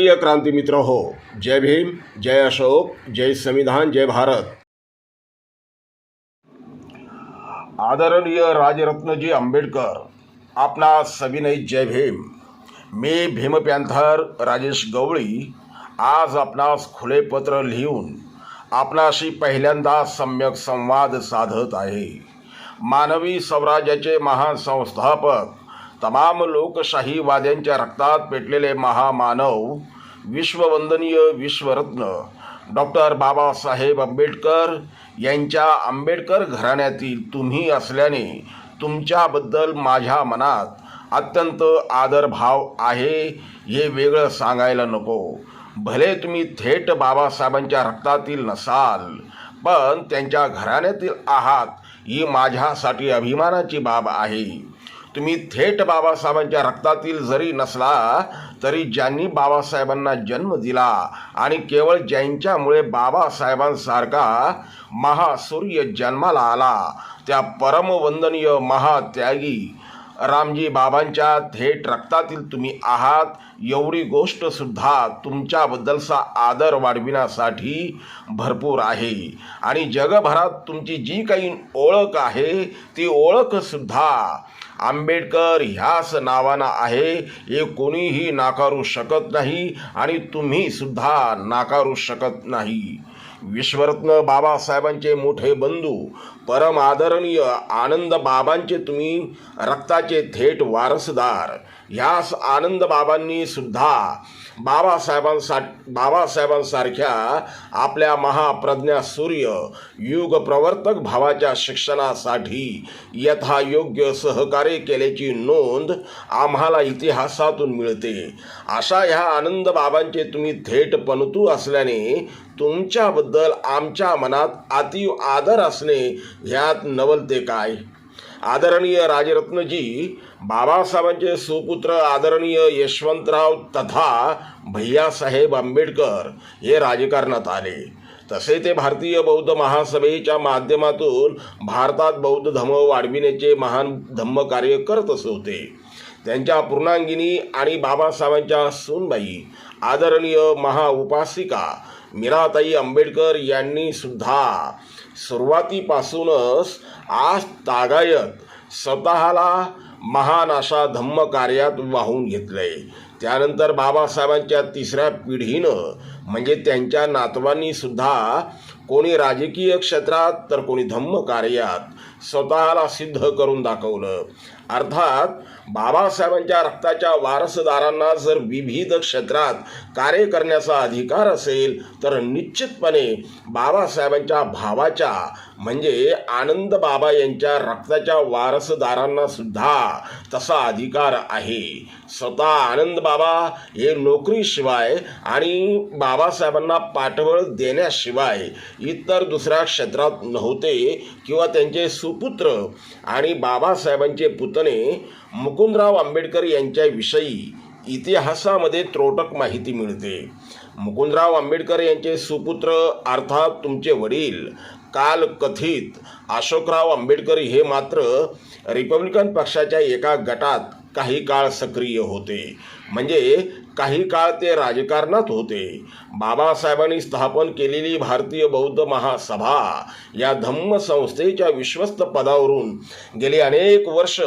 प्रिय क्रांती मित्र हो, जय भीम, जय अशोक, जय संविधान, जय भारत। आदरणीय राजरत्नजी आंबेडकर, आपणा सविनय जय भीम। मी भीम पॅन्थर राजेश गवळी आज आपणास खुले पत्र लिहून आपणाशी पहिल्यांदा सम्यक संवाद साधत आहे। मानवी स्वराज्याचे महान संस्थापक, तमाम लोकशाहीवाद्यांच्या रक्तात पेटलेले महामानव, विश्ववंदनीय विश्वरत्न डॉक्टर बाबासाहेब आंबेडकर यांच्या आंबेडकर घराण्यातील तुम्ही असल्याने तुमच्याबद्दल माझ्या मनात अत्यंत आदरभाव आहे, हे वेगळं सांगायला नको। भले तुम्ही थेट बाबासाहेबांच्या रक्तातील नसाल, पण त्यांच्या घराण्यातील आहात ही माझ्यासाठी अभिमानाची बाब आहे। तुम्ही थेट बाबासाहेबांच्या रक्तातील जरी नसला तरी ज्यांनी बाबासाहेबांना जन्म दिला आणि केवळ ज्यांच्यामुळे बाबासाहेबांसारखा महासूर्य जन्माला आला, त्या परमवंदनीय महात्यागी रामजी बाबांच्या थेट रक्तातील तुम्ही आहात, एवढी गोष्ट सुद्धा तुमच्याबद्दलचा आदर वाढविण्यासाठी भरपूर आहे। आणि जगभरात तुमची जी काही ओळख आहे ती ओळख सुद्धा आंबेडकर ह्याच नावानं आहे, हे कोणीही नाकारू शकत नाही आणि तुम्ही सुद्धा नाकारू शकत नाही। विश्वरत्न बाबासाहेबांचे मोठे बंधू, परम आदरणीय आनंद बाबांचे तुम्ही रक्ताचे थेट वारसदार। ह्याच आनंद बाबांनी सुद्धा बाबासाहेबांसारख्या आपल्या महाप्रज्ञा सूर्य युग प्रवर्तक भावाच्या शिक्षणासाठी यथायोग्य सहकार्य केल्याची नोंद आम्हाला इतिहासातून मिळते। अशा ह्या आनंद बाबांचे तुम्ही थेट पणतू असल्याने तुमच्याबद्दल आमच्या मनात अतीव आदर असणे ह्यात नवलते काय। आदरणीय राजरत्नजी बाबासाहेबांचे सुपुत्र आदरणीय यशवंतराव तथा भैयासाहेब आंबेडकर हे राजकारणात आले। तसे ते भारतीय बौद्ध महासभेच्या माध्यमातून भारतात बौद्ध धर्म वाढविण्याचे महान धम्मकार्य करत होते। त्यांच्या पूर्णांगिनी आणि बाबासाहेबांच्या सूनबाई आदरणीय महाउपासिका मीराताई आंबेडकर यांनी सुद्धा सुरुवातीपासूनच आज तागायत स्वतःला महान अशा धम्मकार्यात वाहून घेतले। त्यानंतर बाबासाहेबांच्या तिसऱ्या पिढीनं म्हणजे त्यांच्या नातवांनी सुद्धा कोणी राजकीय क्षेत्रात तर कोणी धम्मकार्यात स्वतःला सिद्ध करून दाखवलं। अर्थात बाबासाहेबांच्या रक्ताच्या वारसदारांना जर विविध क्षेत्रात कार्य करण्याचा अधिकार असेल तर निश्चितपणे बाबासाहेबांच्या भावाच्या म्हणजे आनंद बाबा यांच्या रक्ताच्या वारसदारांना सुद्धा तसा अधिकार आहे। स्वतः आनंद बाबा हे नोकरीशिवाय आणि बाबासाहेबांना पाठबळ देण्याशिवाय इतर दुसऱ्या क्षेत्रात नव्हते किंवा त्यांचे सुपुत्र आणि बाबासाहेबांचे पुतणे मुकुंदराव आंबेडकर यांच्याविषयी इतिहासामध्ये त्रोटक माहिती मिळते। मुकुंदराव आंबेडकर यांचे सुपुत्र अर्थात तुमचे वडील काल कथित अशोकराव आंबेडकर हे मात्र रिपब्लिकन पक्षाच्या एका गटात काही काळ सक्रिय होते, म्हणजे काही काळ ते राजकारणात होते। बाबासाहेबांनी स्थापन केलेली भारतीय बौद्ध महासभा या धम्म संस्थेच्या विश्वस्त पदावरून गेली अनेक वर्ष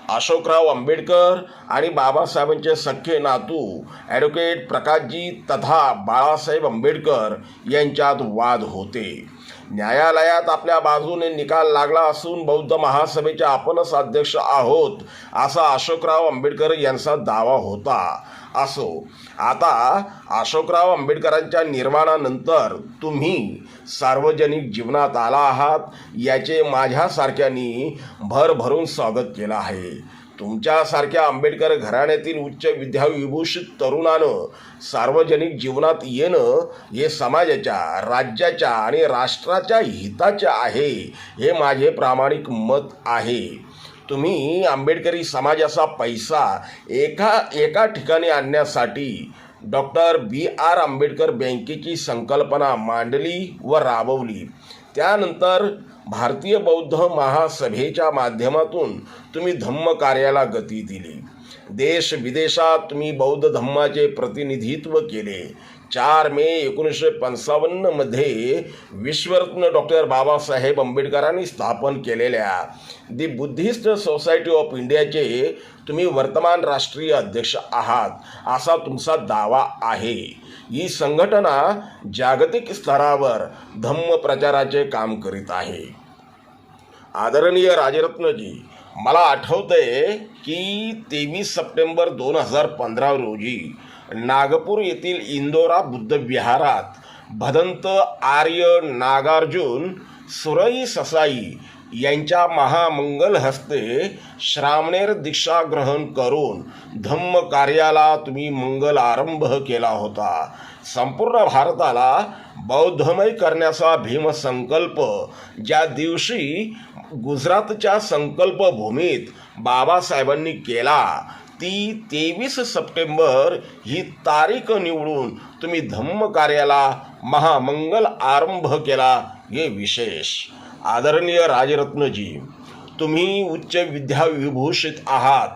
अशोकराव आंबेडकर आणि बाबासाहेबांचे सख्खे नातू ॲडव्होकेट प्रकाशजी तथा बाळासाहेब आंबेडकर यांच्यात वाद होते। न्यायालयात आपल्या बाजूने निकाल लागला असून बौद्ध महासभेचे आपणच अध्यक्ष आहोत असा अशोकराव आंबेडकर यांचा दावा होता। असो, आता अशोकराव आंबेडकरांच्या निर्वाणानंतर तुम्ही सार्वजनिक जीवनात आला आहात याचे माझ्यासारख्यांनी भरभरून स्वागत केलं आहे। तुमच्यासारख्या आंबेडकर घराण्यातील उच्च विद्याविभूषित तरुणानं सार्वजनिक जीवनात येणं हे समाजाच्या, राज्याच्या आणि राष्ट्राच्या हिताचे आहे, हे माझे प्रामाणिक मत आहे। तुम्ही आंबेडकरी समाजाचा पैसा एका ठिकाणी आणण्यासाठी डॉक्टर B.R. आंबेडकर बँकेची संकल्पना मांडली व राबवली। त्यानंतर भारतीय बौद्ध महासभेच्या माध्यमातून तुम्ही धम्म कार्याला गती दिली. देश विदेशात तुम्ही बौद्ध धम्माचे प्रतिनिधित्व केले. 4 मे 1955 मध्ये विश्वरत्न डॉक्टर बाबासाहेब आंबेडकरांनी स्थापन केलेल्या दी बुद्धिस्ट सोसायटी ऑफ इंडियाचे तुम्ही वर्तमान राष्ट्रीय अध्यक्ष आहात असा तुमचा दावा आहे. ही संघटना जागतिक स्तरावर धम्म प्रचाराचे काम करीत आहे. आदरणीय राजरत्नजी, मला आठवतंय की 23 सप्टेंबर 2015 रोजी नागपूर येथील इंदोरा बुद्ध विहारात भदंत आर्य नागार्जुन सुरई ससाई यांच्या महामंगल हस्ते श्रामणेर दीक्षा ग्रहण करून धम्म कार्याला तुम्ही मंगल आरंभ केला होता. संपूर्ण भारताला बौद्धमय करण्याचा भीमसंकल्प ज्या दिवशी गुजरातच्या संकल्पभूमीत बाबासाहेबांनी केला ती 23 सप्टेंबर ही तारीख निवडून तुम्ही धम्म कार्याला महामंगल आरंभ केला, हे विशेष. आदरणीय राजरत्नजी, तुम्ही उच्च विद्याविभूषित आहात.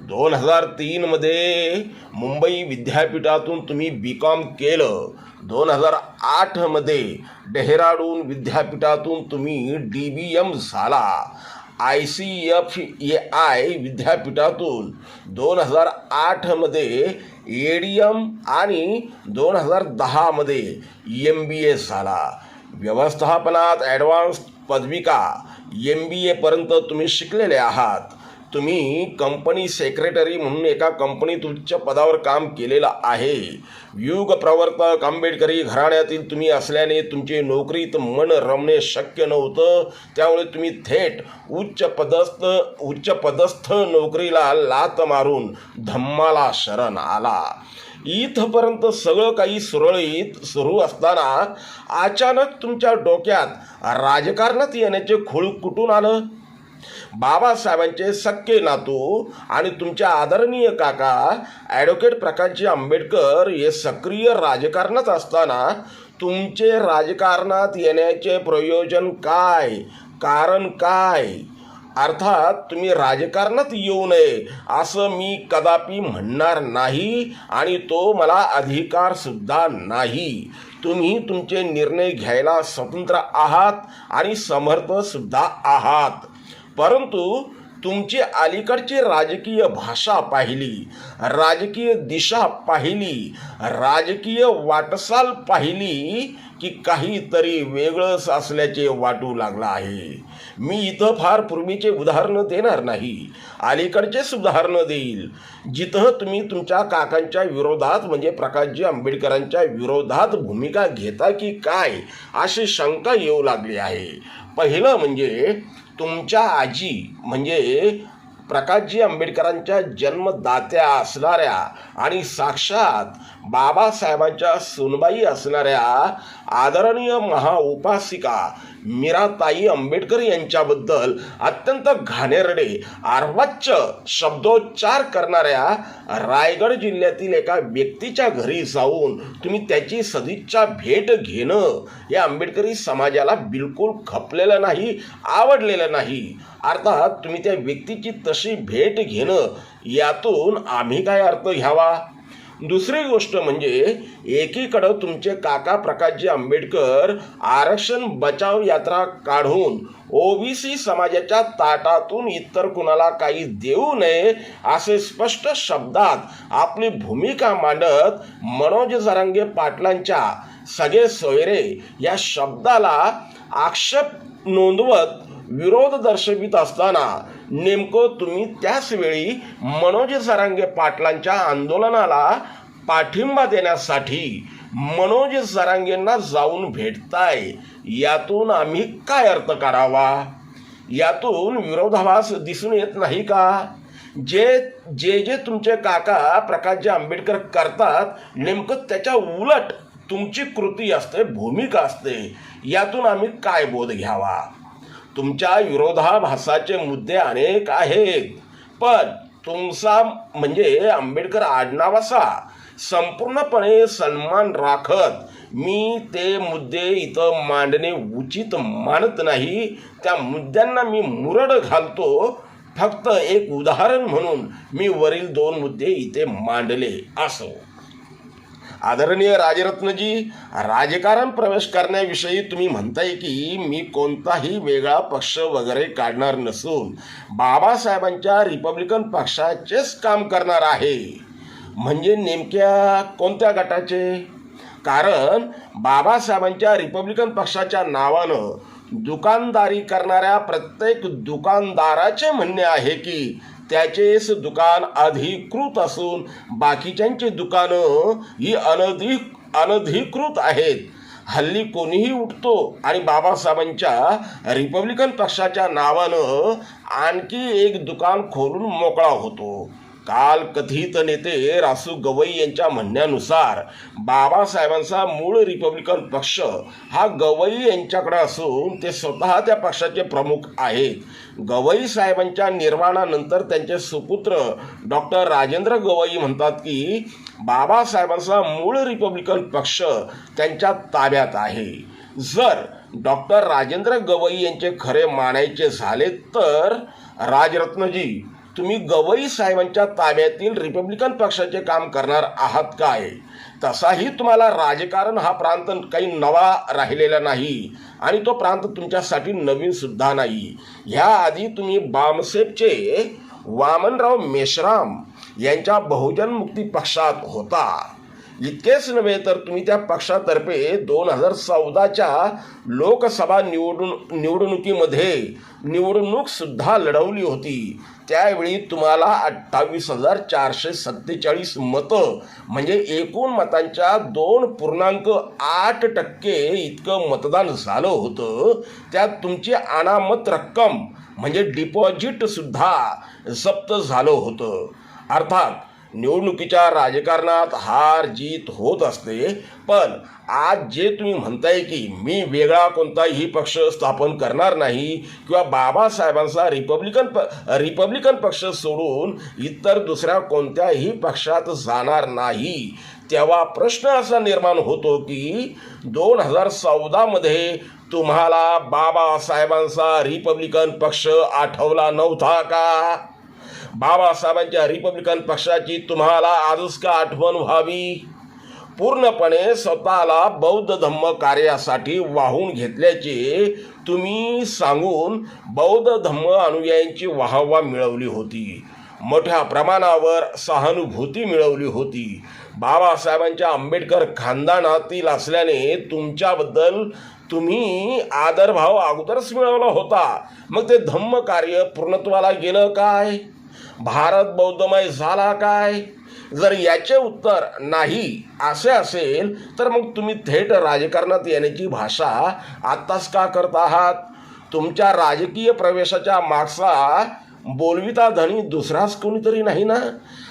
2003 मध्ये मुंबई विद्यापीठातून तुम्ही BCom केलं. 2008 मध्ये डेहराडून विद्यापीठातून तुम्ही DBM झाला. ICFAI विद्यापीठातून 2008 मध्ये ADM आणि 2010 मध्ये MBA झाला. व्यवस्थापनात ॲडव्हान्स पदविका MBA पर्यंत तुम्ही शिकलेले आहात. तुम्ही कंपनी सेक्रेटरी म्हणून एका कंपनीत उच्च पदावर काम केलेलं आहे. युग प्रवर्तक आंबेडकरी घराण्यातील तुम्ही असल्याने तुमची नोकरीत मन रमणे शक्य नव्हतं. त्यामुळे तुम्ही थेट उच्च पदस्थ नोकरीला लात मारून धम्माला शरण आला. इथपर्यंत सगळं काही सुरळीत सुरू असताना अचानक तुमच्या डोक्यात राजकारणात येण्याचे खूळ कुठून आलं? बाबासाहेबांचे सख्खे नातू आणि तुमच्या आदरणीय काका ॲडव्होकेट प्रकाशजी आंबेडकर हे सक्रिय राजकारणात असताना तुमचे राजकारणात येण्याचे प्रयोजन काय, कारण काय? अर्थात तुम्ही राजकारणात येऊ नये असं मी कदापि म्हणणार नाही आणि तो मला अधिकारसुद्धा नाही. तुम्ही तुमचे निर्णय घ्यायला स्वतंत्र आहात आणि समर्थसुद्धा आहात. परंतु तुमची अलीकडची राजकीय भाषा पाहिली, राजकीय दिशा पाहिली, राजकीय वाटचाल पाहिली की काहीतरी वेगळंच असल्याचे वाटू लागलं आहे. मी इथं फार पूर्वीचे उदाहरणं देणार नाही, अलीकडचेच उदाहरणं देईल जिथं तुम्ही तुमच्या काकांच्या विरोधात म्हणजे प्रकाशजी आंबेडकरांच्या विरोधात भूमिका घेता की काय अशी शंका येऊ लागली आहे. पहिलं म्हणजे तुमच्या आजी म्हणजे प्रकाशजी आंबेडकरांच्या जन्मदात्या असणाऱ्या आणि साक्षात बाबासाहेबांच्या सुनबाई असणाऱ्या आदरणीय महाउपासिका मीराताई आंबेडकर यांच्याबद्दल अत्यंत घाणेरडे अर्वाच्य शब्दोच्चार करणाऱ्या रायगड जिल्ह्यातील एका व्यक्तीच्या घरी जाऊन तुम्ही त्याची सदिच्छा भेट घेणं हे आंबेडकरी समाजाला बिलकुल खपलेलं नाही, आवडलेलं नाही. अर्थात तुम्ही त्या व्यक्तीची तशी भेट घेणं यातून आम्ही काय अर्थ घ्यावा? दुसरी गोष्ट म्हणजे एकीकडं तुमचे काका प्रकाशजी आंबेडकर आरक्षण बचाव यात्रा काढून OBC समाजाच्या ताटातून इतर कुणाला काही देऊ नये असे स्पष्ट शब्दात आपली भूमिका मांडत मनोज जरांगे पाटलांच्या सगळे सोयरे या शब्दाला आक्षेप नोंदवत विरोध दर्शवित असताना नेमकं तुम्ही त्याच वेळी मनोज जरांगे पाटलांच्या आंदोलनाला पाठिंबा देण्यासाठी मनोज जरांगेंना जाऊन भेटताय. यातून आम्ही काय अर्थ काढावा? यातून विरोधाभास दिसून येत नाही का? जे तुमचे काका प्रकाशजी आंबेडकर करतात नेमकं त्याच्या उलट तुमची कृती असते, भूमिका असते. यातून आम्ही काय बोध घ्यावा? तुमच्या विरोधाभासाचे मुद्दे अनेक आहेत, पण तुमचा म्हणजे आंबेडकर आडनावाचा संपूर्णपणे सन्मान राखत मी ते मुद्दे इथं मांडणे उचित मानत नाही. त्या मुद्द्यांना मी मुरड घालतो. फक्त एक उदाहरण म्हणून मी वरील 2 मुद्दे इथे मांडले. असो. आदरणीय राजरत्नजी, राजकारण प्रवेश करण्याविषयी तुम्ही म्हणताय की मी कोणताही वेगळा पक्ष वगैरे काढणार नसून बाबासाहेबांच्या रिपब्लिकन पक्षाचेच काम करणार आहे. म्हणजे नेमक्या कोणत्या गटाचे? कारण बाबासाहेबांच्या रिपब्लिकन पक्षाच्या नावानं दुकानदारी करणाऱ्या प्रत्येक दुकानदाराचे म्हणणे आहे की त्याचेच दुकान अधिकृत असून बाकीच्यांची दुकानं ही अनधिकृत आहेत. हल्ली कोणीही उठतो आणि बाबासाहेबांच्या रिपब्लिकन पक्षाच्या नावानं आणखी एक दुकान खोलून मोकळा होतो. काल कथित नेते रासू गवई यांच्या म्हणण्यानुसार बाबासाहेबांचा मूळ रिपब्लिकन पक्ष हा गवई यांच्याकडे असून ते स्वतः त्या पक्षाचे प्रमुख आहेत. गवई साहेबांच्या निर्वाणानंतर त्यांचे सुपुत्र डॉक्टर राजेंद्र गवई म्हणतात की बाबासाहेबांचा मूळ रिपब्लिकन पक्ष त्यांच्या ताब्यात आहे. जर डॉक्टर राजेंद्र गवई यांचे खरे मानायचे झाले तर राजरत्नजी, तुम्ही गवई साहेबांच्या ताब्यातील रिपब्लिकन पक्षाचे काम करणार आहात काय? तसाही तुम्हाला राजकारण हा प्रांत काही नवा राहिलेला नाही आणि तो प्रांत तुमच्यासाठी नवीन सुद्धा नाही. ह्याआधी तुम्ही बामसेपचे वामनराव मेश्राम यांच्या बहुजन मुक्ती पक्षात होता. इतकेच नव्हे तर तुम्ही त्या पक्षातर्फे 2014च्या लोकसभा निवडणुकीमध्ये निवडणूक सुद्धा लढवली होती. त्यावेळी तुम्हाला 28,447 मतं म्हणजे एकूण मतांच्या 2.8% इतकं मतदान झालं होतं. त्यात तुमची अनामत रक्कम म्हणजे डिपॉझिट सुद्धा जप्त झालं होतं. अर्थात निवडणुकीच्या राजकारणात हार जीत होत असते. पण आज जे तुम्ही म्हणताय की मी वेगळा कोणताही पक्ष स्थापन करणार नाही किंवा बाबासाहेबांचा रिपब्लिकन पक्ष सोडून इतर दुसऱ्या कोणत्याही पक्षात जाणार नाही, तेव्हा प्रश्न असा निर्माण होतो की 2014मध्ये तुम्हाला बाबासाहेबांचा रिपब्लिकन पक्ष आठवला नव्हता का? बाबासाहेबांच्या रिपब्लिकन पक्षाची तुम्हाला आजच का आठवण व्हावी? पूर्णपणे स्वतःला बौद्ध धम्म कार्यासाठी वाहून घेतल्याचे तुम्ही सांगून बौद्ध धम्म अनुयायांची वाहवा मिळवली होती. मोठ्या प्रमाणावर सहानुभूती मिळवली होती. बाबासाहेबांच्या आंबेडकर खानदानातील असल्याने तुमच्याबद्दल तुम्ही आदरभाव अगोदरच मिळवला होता. मग ते धम्म कार्य पूर्णत्वाला गेलं काय? भारत बौद्धमय झाला काय? जर याचे उत्तर नाही असे असेल तर मग तुम्ही थेट राजकारणात येण्याची भाषा आत्ताच का करत आहात? तुमच्या राजकीय प्रवेशाच्या मागचा बोलविता धनी दुसराच कोणीतरी नाही ना?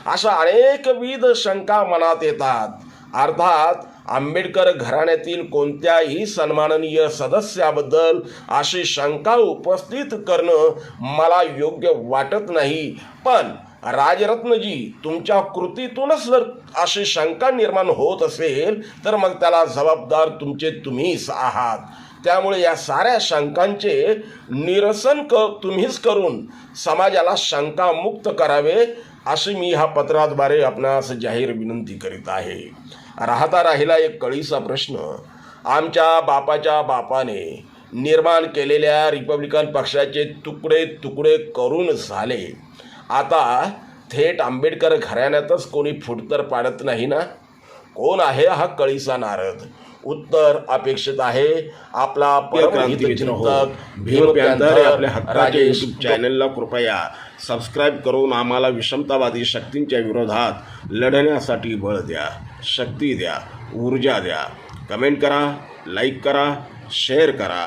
अशा अनेकविध शंका मनात येतात. अर्थात आंबेडकर घराण्यातील कोणत्याही सन्माननीय सदस्याबद्दल अशी शंका उपस्थित करणं मला योग्य वाटत नाही. पण राजरत्नजी, तुमच्या कृतीतूनच जर अशी शंका निर्माण होत असेल तर मग त्याला जबाबदार तुम्हीच आहात. त्यामुळे या साऱ्या शंकांचे निरसन तुम्हीच करून समाजाला शंकामुक्त करावे अशी मी ह्या पत्राद्वारे आपणास जाहीर विनंती करीत आहे. राहिला एक कळीचा प्रश्न. आमच्या बापाच्या बापाने निर्माण केलेल्या रिपब्लिकन पक्षाचे तुकडे तुकडे करून झाले. आता थेट आंबेडकर घराण्यातच कोणी फुटतर पाडत नाही ना? कोण आहे हा कळीचा नारद? उत्तर अपेक्षित आहे. आपला परमहितचिंतक भीम पॅंथर आपल्या हक्काच्या यूट्यूब चॅनलला कृपया सबस्क्राईब करून आम्हाला विषमतावादी शक्तींच्या विरोधात लढण्यासाठी बळ द्या, शक्ती द्या, ऊर्जा द्या. कमेंट करा, लाईक करा, शेअर करा.